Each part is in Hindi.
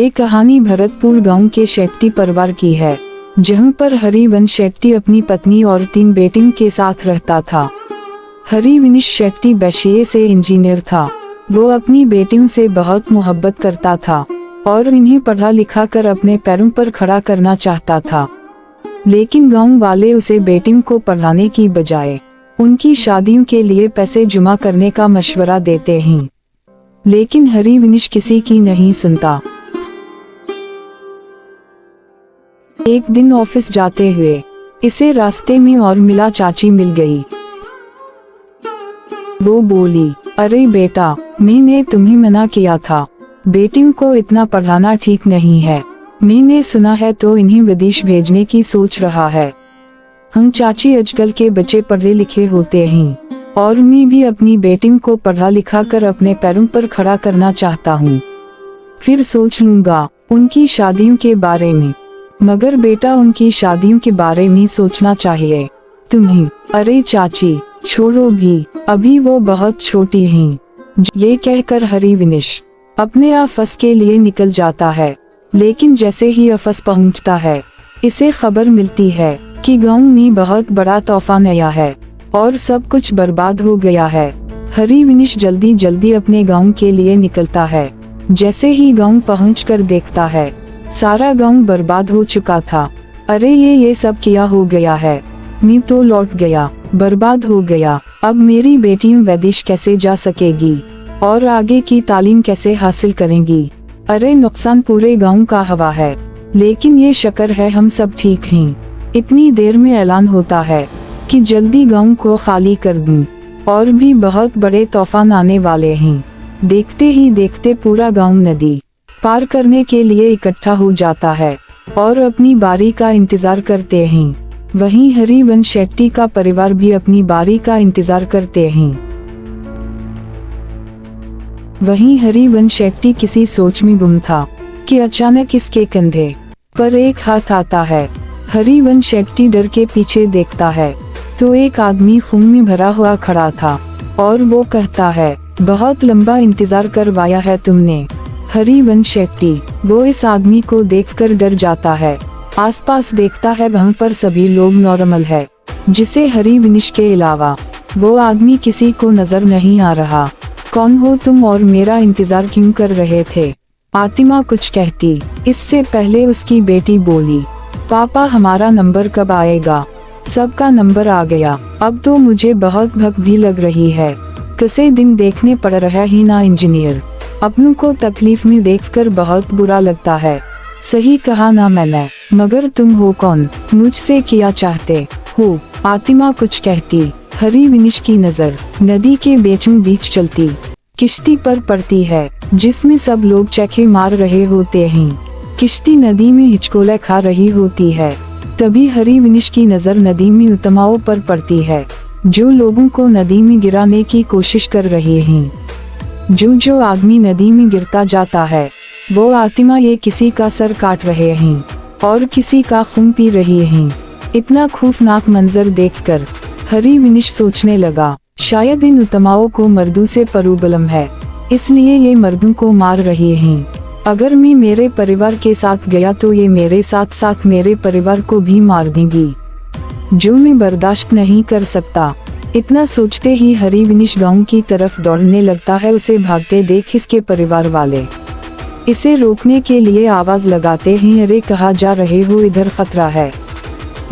ये कहानी भरतपुर गांव के शेट्टी परिवार की है, जहां पर हरिवंश शेट्टी अपनी पत्नी और 3 बेटियों के साथ रहता था। हरिवंश शेट्टी पेशे से इंजीनियर था। वो अपनी बेटियों से बहुत मोहब्बत करता था और इन्हें पढ़ा लिखा कर अपने पैरों पर खड़ा करना चाहता था। लेकिन गांव वाले उसे बेटियों को पढ़ाने की बजाय उनकी शादियों के लिए पैसे जमा करने का मशवरा देते हैं। लेकिन हरिवंश किसी की नहीं सुनता। एक दिन ऑफिस जाते हुए इसे रास्ते में और मिला चाची मिल गई। वो बोली, अरे बेटा, मैंने तुम्हें मना किया था, बेटियों को इतना पढ़ाना ठीक नहीं है। मैंने सुना है तो इन्हें विदेश भेजने की सोच रहा है। हम चाची, आजकल के बच्चे पढ़े लिखे होते हैं और मैं भी अपनी बेटियों को पढ़ा लिखा कर अपने पैरों पर खड़ा करना चाहता हूँ। फिर सोच लूंगा उनकी शादियों के बारे में। मगर बेटा, उनकी शादियों के बारे में सोचना चाहिए तुम्हें। अरे चाची, छोड़ो भी, अभी वो बहुत छोटी हैं। ये कहकर हरिवंश अपने ऑफिस के लिए निकल जाता है। लेकिन जैसे ही ऑफिस पहुंचता है, इसे खबर मिलती है कि गांव में बहुत बड़ा तूफान आया है और सब कुछ बर्बाद हो गया है। हरिवंश जल्दी जल्दी अपने गांव के लिए निकलता है। जैसे ही गांव पहुंचकर देखता है, सारा गांव बर्बाद हो चुका था। अरे ये सब क्या हो गया है? मैं तो लौट गया, बर्बाद हो गया। अब मेरी बेटियां विदेश कैसे जा सकेगी और आगे की तालीम कैसे हासिल करेंगी? अरे नुकसान पूरे गांव का हुआ है। लेकिन ये शुक्र है हम सब ठीक हैं। इतनी देर में ऐलान होता है कि जल्दी गांव को खाली कर दूं और भी बहुत बड़े तूफान आने वाले हैं। देखते ही देखते पूरा गांव नदी पार करने के लिए इकट्ठा हो जाता है और अपनी बारी का इंतजार करते हैं। वहीं हरिवंश शेट्टी का परिवार भी अपनी बारी का इंतजार करते हैं। वहीं हरिवंश शेट्टी किसी सोच में गुम था कि अचानक इसके कंधे पर एक हाथ आता है। हरिवंश शेट्टी डर के पीछे देखता है तो एक आदमी खून में भरा हुआ खड़ा था और वो कहता है, बहुत लंबा इंतजार करवाया है तुमने। हरिवंश शेट्टी वो इस आदमी को देखकर डर जाता है। आसपास देखता है, वहाँ पर सभी लोग नॉर्मल है, जिसे हरिवंश के अलावा वो आदमी किसी को नजर नहीं आ रहा। कौन हो तुम और मेरा इंतजार क्यों कर रहे थे? आतिमा कुछ कहती, इससे पहले उसकी बेटी बोली, पापा हमारा नंबर कब आएगा? सबका नंबर आ गया। अब तो मुझे बहुत भूख भी लग रही है। कैसे दिन देखने पड़ रहा है ना इंजीनियर। अपनों को तकलीफ में देखकर बहुत बुरा लगता है। सही कहा ना मैंने। मगर तुम हो कौन? मुझसे क्या चाहते हो? आतिमा कुछ कहती। हरिवंश की नजर नदी के बीचों बीच चलती किश्ती पर पड़ती है, जिसमें सब लोग चौके मार रहे होते हैं। किश्ती नदी में हिचकोले खा रही होती है। तभी हरिवंश की नजर नदी में उतमाओं पर पड़ती है, जो लोगों को नदी में गिराने की कोशिश कर रहे हैं। जो आदमी नदी में गिरता जाता है, वो आतिमा ये किसी का सर काट रहे हैं और किसी का खून पी रही हैं। इतना खौफनाक मंजर देखकर हरिवंश सोचने लगा, शायद इन उतमाओं को मर्दों से प्रॉब्लम है, इसलिए ये मर्दों को मार रहे हैं। अगर मैं मेरे परिवार के साथ गया तो ये मेरे साथ साथ मेरे परिवार को भी मार देंगी, जो मैं बर्दाश्त नहीं कर सकता। इतना सोचते ही हरिवंश गांव की तरफ दौड़ने लगता है। उसे भागते देख इसके परिवार वाले इसे रोकने के लिए आवाज लगाते हैं, अरे कहाँ जा रहे हो? इधर खतरा है,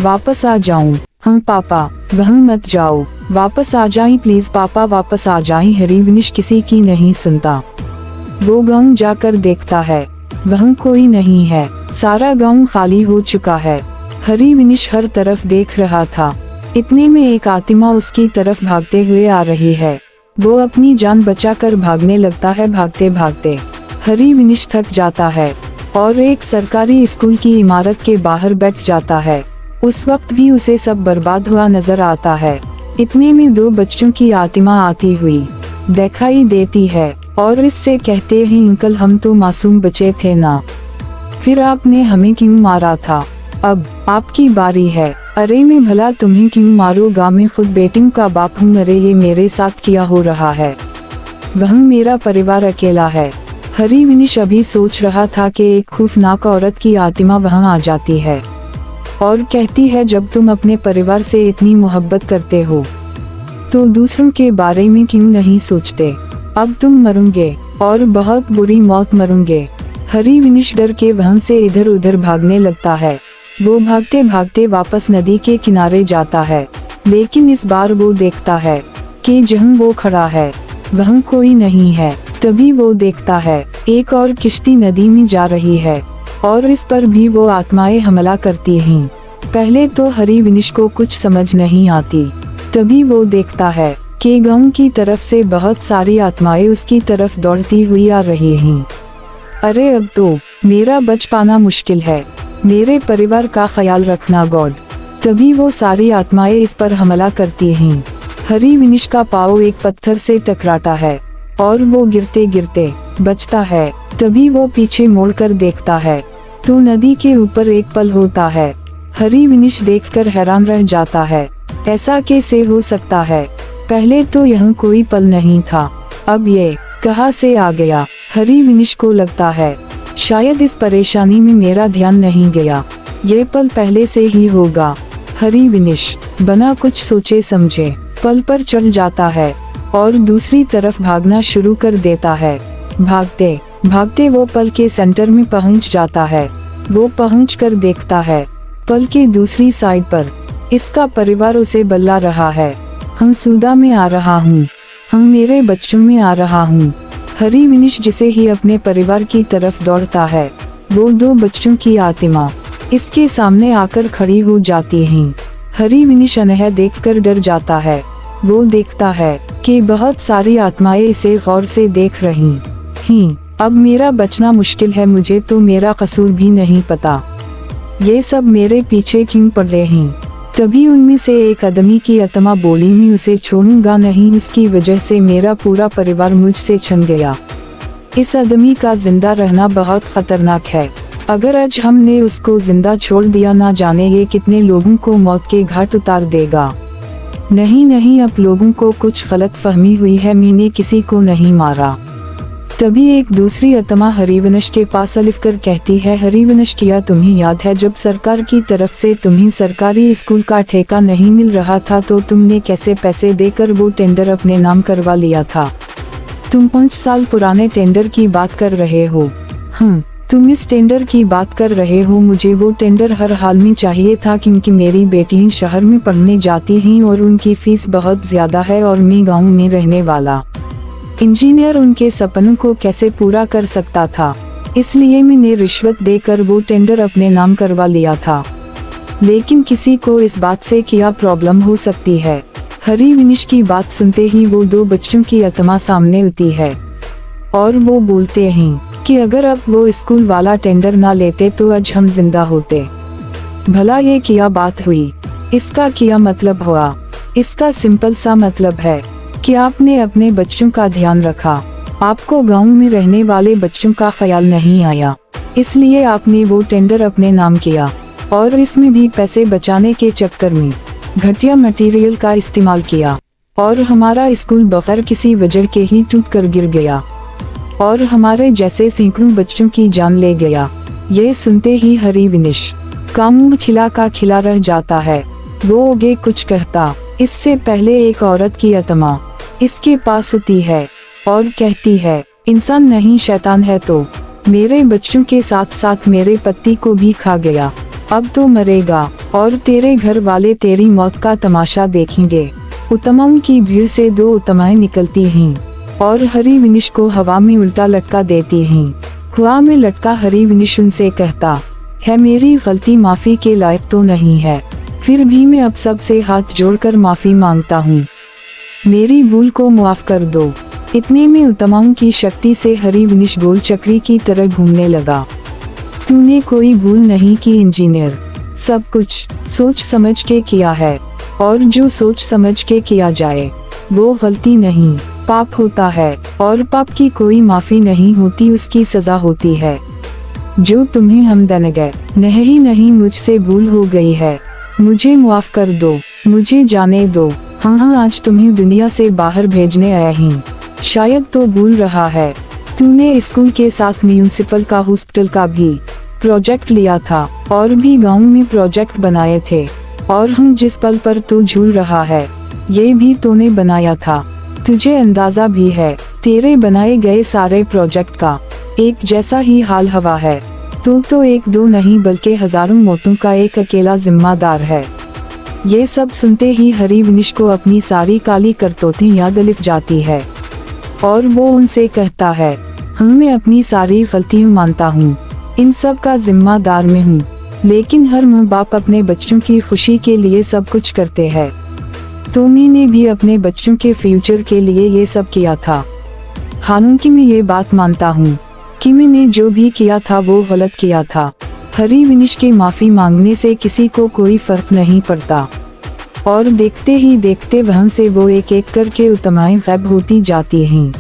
वापस आ जाऊं? हाँ पापा, वहाँ मत जाओ, वापस आ जाएं प्लीज पापा, वापस आ जाएं। हरिवंश किसी की नहीं सुनता। वो गांव जाकर देखता है, वहाँ कोई नहीं है। सारा गांव खाली हो चुका है। हरिवंश हर तरफ देख रहा था। इतने में एक आतिमा उसकी तरफ भागते हुए आ रही है। वो अपनी जान बचाकर भागने लगता है। भागते भागते हरिवंश थक जाता है और एक सरकारी स्कूल की इमारत के बाहर बैठ जाता है। उस वक्त भी उसे सब बर्बाद हुआ नजर आता है। इतने में 2 बच्चों की आतिमा आती हुई दिखाई देती है और इससे कहते हैं, अंकल हम तो मासूम बच्चे थे ना, फिर आपने हमें क्यों मारा था? अब आपकी बारी है। अरे मैं भला तुम्हें क्यों मारूंगा? मैं खुद बेटियों का बाप हूँ। अरे ये मेरे साथ क्या हो रहा है? वह मेरा परिवार अकेला है। हरी विनिश अभी सोच रहा था कि एक खौफनाक औरत की आत्मा वहां आ जाती है और कहती है, जब तुम अपने परिवार से इतनी मोहब्बत करते हो तो दूसरों के बारे में क्यों नहीं सोचते। अब तुम मरोगे और बहुत बुरी मौत मरोगे। हरी विनिश डर के वहां से इधर उधर भागने लगता है। वो भागते भागते वापस नदी के किनारे जाता है, लेकिन इस बार वो देखता है कि जहाँ वो खड़ा है वहाँ कोई नहीं है। तभी वो देखता है एक और किश्ती नदी में जा रही है और इस पर भी वो आत्माएं हमला करती हैं। पहले तो हरी विनिश को कुछ समझ नहीं आती। तभी वो देखता है कि गांव की तरफ से बहुत सारी आत्माएं उसकी तरफ दौड़ती हुई आ रही हैं। अरे अब तो मेरा बच पाना मुश्किल है, मेरे परिवार का ख्याल रखना गॉड। तभी वो सारी आत्माएं इस पर हमला करती हैं। हरी विनिश का पाँव एक पत्थर से टकराता है और वो गिरते गिरते बचता है। तभी वो पीछे मुड़कर देखता है तो नदी के ऊपर एक पल होता है। हरी विनिश देखकर हैरान रह जाता है, ऐसा कैसे हो सकता है? पहले तो यहाँ कोई पल नहीं था, अब ये कहाँ से आ गया? हरी विनिश को लगता है शायद इस परेशानी में मेरा ध्यान नहीं गया, ये पल पहले से ही होगा। हरी विनिश बिना कुछ सोचे समझे पल पर चढ़ जाता है और दूसरी तरफ भागना शुरू कर देता है। भागते भागते वो पल के सेंटर में पहुंच जाता है। वो पहुंचकर देखता है पल के दूसरी साइड पर इसका परिवार उसे बुला रहा है। हम सूदा में आ रहा हूँ, हम मेरे बच्चों में आ रहा हूँ। हरी विनिश जिसे ही अपने परिवार की तरफ दौड़ता है, वो दो बच्चों की आत्मा इसके सामने आकर खड़ी हो जाती हैं। हरी विनिश अनह देखकर डर जाता है। वो देखता है कि बहुत सारी आत्माएं इसे गौर से देख रही हैं। अब मेरा बचना मुश्किल है, मुझे तो मेरा कसूर भी नहीं पता, ये सब मेरे पीछे क्यों पड़ रहे हैं। तभी उनमें से एक आदमी की आत्मा बोली, मैं उसे छोड़ूंगा नहीं, इसकी वजह से मेरा पूरा परिवार मुझसे छिन गया। इस आदमी का जिंदा रहना बहुत खतरनाक है, अगर आज हमने उसको जिंदा छोड़ दिया ना जाने ये कितने लोगों को मौत के घाट उतार देगा। नहीं नहीं, अब लोगों को कुछ गलत फहमी हुई है, मैंने किसी को नहीं मारा। तभी एक दूसरी आत्मा हरी विनिश के पास लिख कर कहती है, हरी विनिश, क्या तुम्हें याद है जब सरकार की तरफ से तुम्हें सरकारी स्कूल का ठेका नहीं मिल रहा था तो तुमने कैसे पैसे देकर वो टेंडर अपने नाम करवा लिया था। तुम 5 साल पुराने टेंडर की बात कर रहे हो। तुम इस टेंडर की बात कर रहे हो, मुझे वो टेंडर हर हाल में चाहिए था क्योंकि मेरी बेटी शहर में पढ़ने जाती हैं और उनकी फीस बहुत ज्यादा है और मैं गाँव में रहने वाला इंजीनियर उनके सपनों को कैसे पूरा कर सकता था, इसलिए मैंने रिश्वत देकर वो टेंडर अपने नाम करवा लिया था। लेकिन किसी को इस बात से क्या प्रॉब्लम हो सकती है। हरी विनिश की बात सुनते ही वो दो बच्चों की आत्मा सामने आती है और वो बोलते हैं कि अगर अब वो स्कूल वाला टेंडर ना लेते तो आज हम जिंदा होते। भला ये क्या बात हुई, इसका क्या मतलब हुआ? इसका सिंपल सा मतलब है कि आपने अपने बच्चों का ध्यान रखा, आपको गांव में रहने वाले बच्चों का ख्याल नहीं आया, इसलिए आपने वो टेंडर अपने नाम किया और इसमें भी पैसे बचाने के चक्कर में घटिया मटेरियल का इस्तेमाल किया और हमारा स्कूल बगैर किसी वजह के ही टूट कर गिर गया और हमारे जैसे सैकड़ों बच्चों की जान ले गया। ये सुनते ही हरी विनिश का मुंह खिला का खिला रह जाता है। वो आगे कुछ कहता इससे पहले एक औरत की आत्मा इसके पास होती है और कहती है, इंसान नहीं शैतान है तो मेरे बच्चों के साथ साथ मेरे पति को भी खा गया, अब तो मरेगा और तेरे घर वाले तेरी मौत का तमाशा देखेंगे। उत्तमाओं की भीड़ से 2 उत्तमाएं निकलती हैं और हरी विनिश को हवा में उल्टा लटका देती हैं। हवा में लटका हरी विनिश उनसे कहता है, मेरी गलती माफी के लायक तो नहीं है, फिर भी मैं अब सबसे हाथ जोड़कर माफी मांगता हूँ, मेरी भूल को माफ कर दो। इतने में उत्तमाओं की शक्ति से हरी विनिश गोल चक्री की तरह घूमने लगा। तूने कोई भूल नहीं की इंजीनियर, सब कुछ सोच समझ के किया है और जो सोच समझ के किया जाए वो गलती नहीं पाप होता है और पाप की कोई माफी नहीं होती, उसकी सजा होती है। जो तुम्हें हम दन गए नहीं, मुझसे भूल हो गई है, मुझे माफ कर दो, मुझे जाने दो। हाँ, आज तुम्हें दुनिया से बाहर भेजने आया हूँ, शायद तो भूल रहा है, तूने स्कूल के साथ म्यूनिसिपल का हॉस्पिटल का भी प्रोजेक्ट लिया था और भी गांव में प्रोजेक्ट बनाए थे, और हम जिस पल पर तू झूल रहा है ये भी तूने बनाया था। तुझे अंदाजा भी है तेरे बनाए गए सारे प्रोजेक्ट का एक जैसा ही हाल हवा है। तू तो एक दो नहीं बल्कि हजारों मौतों का एक अकेला जिम्मेदार है। ये सब सुनते ही हरिवंश को अपनी सारी काली करतूतें याद लिख जाती है और वो उनसे कहता है, मैं अपनी सारी गलतियां मानता हूँ, इन सब का जिम्मेदार मैं हूँ, लेकिन हर माँ बाप अपने बच्चों की खुशी के लिए सब कुछ करते हैं। तो मैंने भी अपने बच्चों के फ्यूचर के लिए ये सब किया था। हालांकि मैं ये बात मानता हूँ कि मैंने जो भी किया था वो गलत किया था। हरिवंश के माफी मांगने से किसी को कोई फर्क नहीं पड़ता और देखते ही देखते वहाँ से वो एक एक करके उत्तमाएं गायब होती जाती हैं।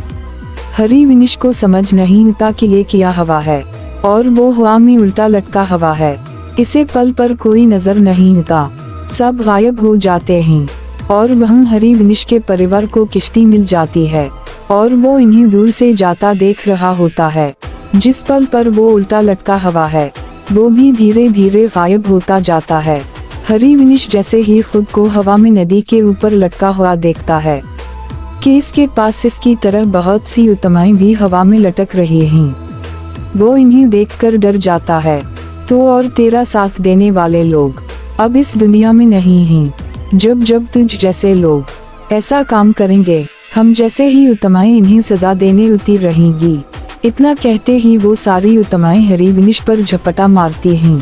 हरिवंश को समझ नहीं आता कि ये क्या हवा है और वो हवा में उल्टा लटका हवा है। इसे पल पर कोई नजर नहीं आता, सब गायब हो जाते हैं और वहाँ हरिवंश के परिवार को किश्ती मिल जाती है और वो इन्हें दूर से जाता देख रहा होता है। जिस पल पर वो उल्टा लटका हवा है वो भी धीरे धीरे गायब होता जाता है। हरिवंश जैसे ही खुद को हवा में नदी के ऊपर लटका हुआ देखता है कि इसके पास इसकी तरह बहुत सी उत्तमाएं भी हवा में लटक रही हैं। वो इन्हें देखकर डर जाता है। तो और तेरा साथ देने वाले लोग अब इस दुनिया में नहीं हैं। जब जब तुझ जैसे लोग ऐसा काम करेंगे हम जैसे ही उत्तमाएं इन्हें सजा देने उतर रहेंगी। इतना कहते ही वो सारी उत्तमाएं हरिवंश पर झपटा मारती हैं।